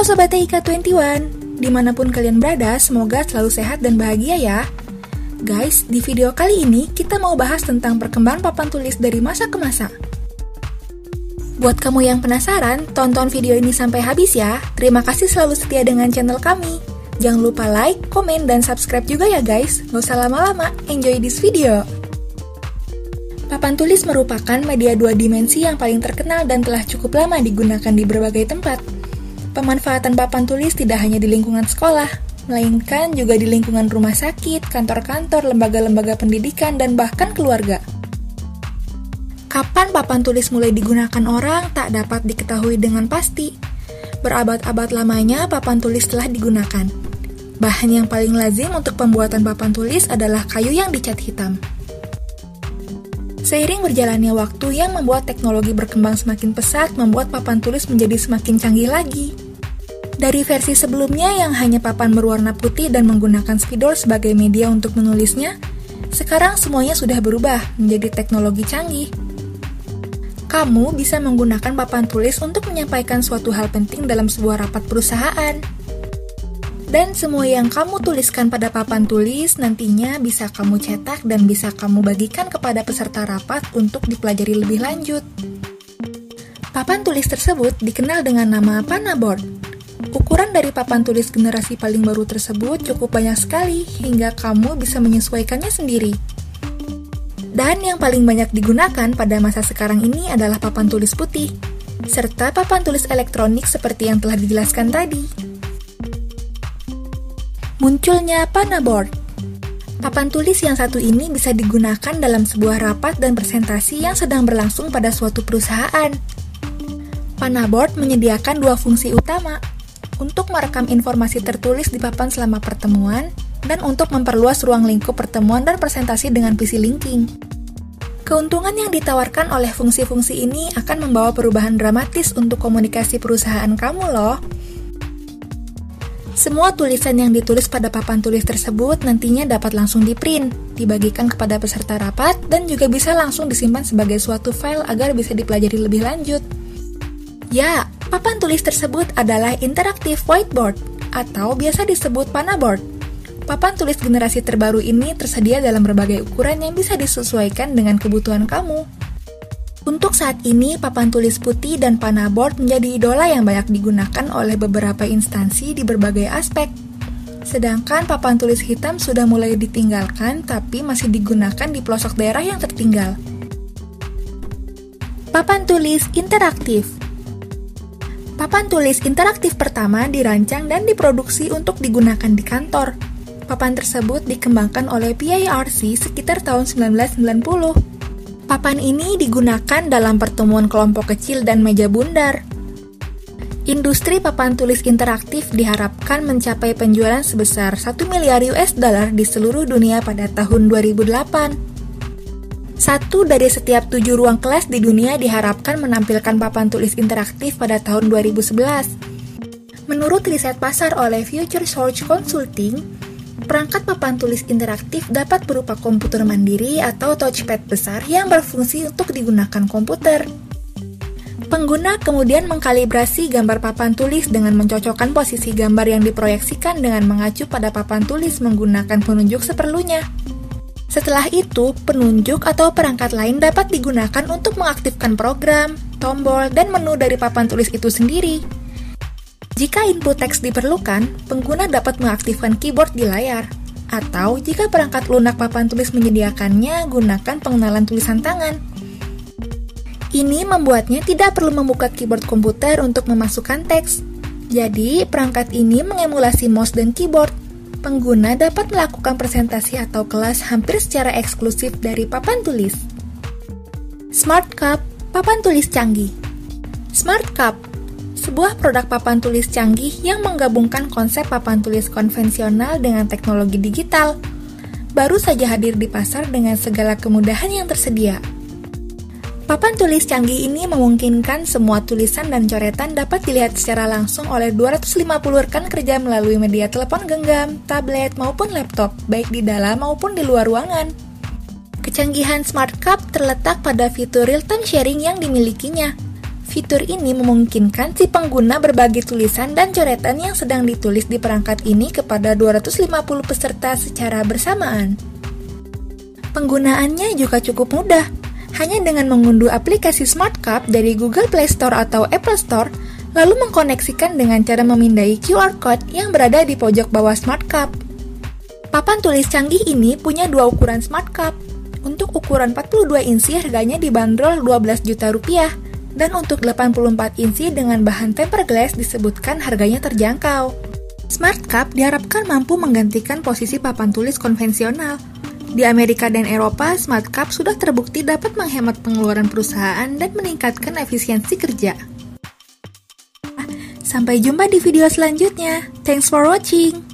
Halo Sobat TIK 21, dimanapun kalian berada, semoga selalu sehat dan bahagia ya. Guys, di video kali ini kita mau bahas tentang perkembangan papan tulis dari masa ke masa. Buat kamu yang penasaran, tonton video ini sampai habis ya. Terima kasih selalu setia dengan channel kami. Jangan lupa like, komen, dan subscribe juga ya guys. Gak usah lama-lama, enjoy this video. Papan tulis merupakan media dua dimensi yang paling terkenal dan telah cukup lama digunakan di berbagai tempat. Pemanfaatan papan tulis tidak hanya di lingkungan sekolah, melainkan juga di lingkungan rumah sakit, kantor-kantor, lembaga-lembaga pendidikan, dan bahkan keluarga. Kapan papan tulis mulai digunakan orang tak dapat diketahui dengan pasti. Berabad-abad lamanya papan tulis telah digunakan. Bahan yang paling lazim untuk pembuatan papan tulis adalah kayu yang dicat hitam. Seiring berjalannya waktu yang membuat teknologi berkembang semakin pesat, membuat papan tulis menjadi semakin canggih lagi. Dari versi sebelumnya yang hanya papan berwarna putih dan menggunakan spidol sebagai media untuk menulisnya, sekarang semuanya sudah berubah menjadi teknologi canggih. Kamu bisa menggunakan papan tulis untuk menyampaikan suatu hal penting dalam sebuah rapat perusahaan. Dan semua yang kamu tuliskan pada papan tulis nantinya bisa kamu cetak dan bisa kamu bagikan kepada peserta rapat untuk dipelajari lebih lanjut. Papan tulis tersebut dikenal dengan nama Panaboard. Ukuran dari papan tulis generasi paling baru tersebut cukup banyak sekali hingga kamu bisa menyesuaikannya sendiri. Dan yang paling banyak digunakan pada masa sekarang ini adalah papan tulis putih, serta papan tulis elektronik seperti yang telah dijelaskan tadi. Munculnya Panaboard. Papan tulis yang satu ini bisa digunakan dalam sebuah rapat dan presentasi yang sedang berlangsung pada suatu perusahaan. Panaboard menyediakan dua fungsi utama, untuk merekam informasi tertulis di papan selama pertemuan, dan untuk memperluas ruang lingkup pertemuan dan presentasi dengan PC linking. Keuntungan yang ditawarkan oleh fungsi-fungsi ini akan membawa perubahan dramatis untuk komunikasi perusahaan kamu loh. Semua tulisan yang ditulis pada papan tulis tersebut nantinya dapat langsung di-print, dibagikan kepada peserta rapat, dan juga bisa langsung disimpan sebagai suatu file agar bisa dipelajari lebih lanjut. Ya, papan tulis tersebut adalah Interactive Whiteboard, atau biasa disebut Panaboard. Papan tulis generasi terbaru ini tersedia dalam berbagai ukuran yang bisa disesuaikan dengan kebutuhan kamu. Untuk saat ini, papan tulis putih dan Panaboard menjadi idola yang banyak digunakan oleh beberapa instansi di berbagai aspek. Sedangkan papan tulis hitam sudah mulai ditinggalkan, tapi masih digunakan di pelosok daerah yang tertinggal. Papan tulis interaktif. Papan tulis interaktif pertama dirancang dan diproduksi untuk digunakan di kantor. Papan tersebut dikembangkan oleh PIRC sekitar tahun 1990. Papan ini digunakan dalam pertemuan kelompok kecil dan meja bundar. Industri papan tulis interaktif diharapkan mencapai penjualan sebesar 1 miliar US dollar di seluruh dunia pada tahun 2008. Satu dari setiap 7 ruang kelas di dunia diharapkan menampilkan papan tulis interaktif pada tahun 2011. Menurut riset pasar oleh Future Search Consulting, perangkat papan tulis interaktif dapat berupa komputer mandiri atau touchpad besar yang berfungsi untuk digunakan komputer. Pengguna kemudian mengkalibrasi gambar papan tulis dengan mencocokkan posisi gambar yang diproyeksikan dengan mengacu pada papan tulis menggunakan penunjuk seperlunya. Setelah itu, penunjuk atau perangkat lain dapat digunakan untuk mengaktifkan program, tombol, dan menu dari papan tulis itu sendiri. Jika input teks diperlukan, pengguna dapat mengaktifkan keyboard di layar. Atau jika perangkat lunak papan tulis menyediakannya, gunakan pengenalan tulisan tangan. Ini membuatnya tidak perlu membuka keyboard komputer untuk memasukkan teks. Jadi, perangkat ini mengemulasi mouse dan keyboard. Pengguna dapat melakukan presentasi atau kelas hampir secara eksklusif dari papan tulis. Smart Cup, papan tulis canggih. Smart Cup, sebuah produk papan tulis canggih yang menggabungkan konsep papan tulis konvensional dengan teknologi digital. Baru saja hadir di pasar dengan segala kemudahan yang tersedia. Papan tulis canggih ini memungkinkan semua tulisan dan coretan dapat dilihat secara langsung oleh 250 rekan kerja melalui media telepon genggam, tablet, maupun laptop, baik di dalam maupun di luar ruangan. Kecanggihan Smart Cup terletak pada fitur real-time sharing yang dimilikinya. Fitur ini memungkinkan si pengguna berbagi tulisan dan coretan yang sedang ditulis di perangkat ini kepada 250 peserta secara bersamaan. Penggunaannya juga cukup mudah. Hanya dengan mengunduh aplikasi Smart Cup dari Google Play Store atau Apple Store, lalu mengkoneksikan dengan cara memindai QR Code yang berada di pojok bawah Smart Cup. Papan tulis canggih ini punya dua ukuran Smart Cup. Untuk ukuran 42 inci harganya dibanderol 12 juta rupiah. Dan untuk 84 inci dengan bahan tempered glass disebutkan harganya terjangkau. Smart Cup diharapkan mampu menggantikan posisi papan tulis konvensional. Di Amerika dan Eropa, Smart Cup sudah terbukti dapat menghemat pengeluaran perusahaan dan meningkatkan efisiensi kerja. Sampai jumpa di video selanjutnya. Thanks for watching.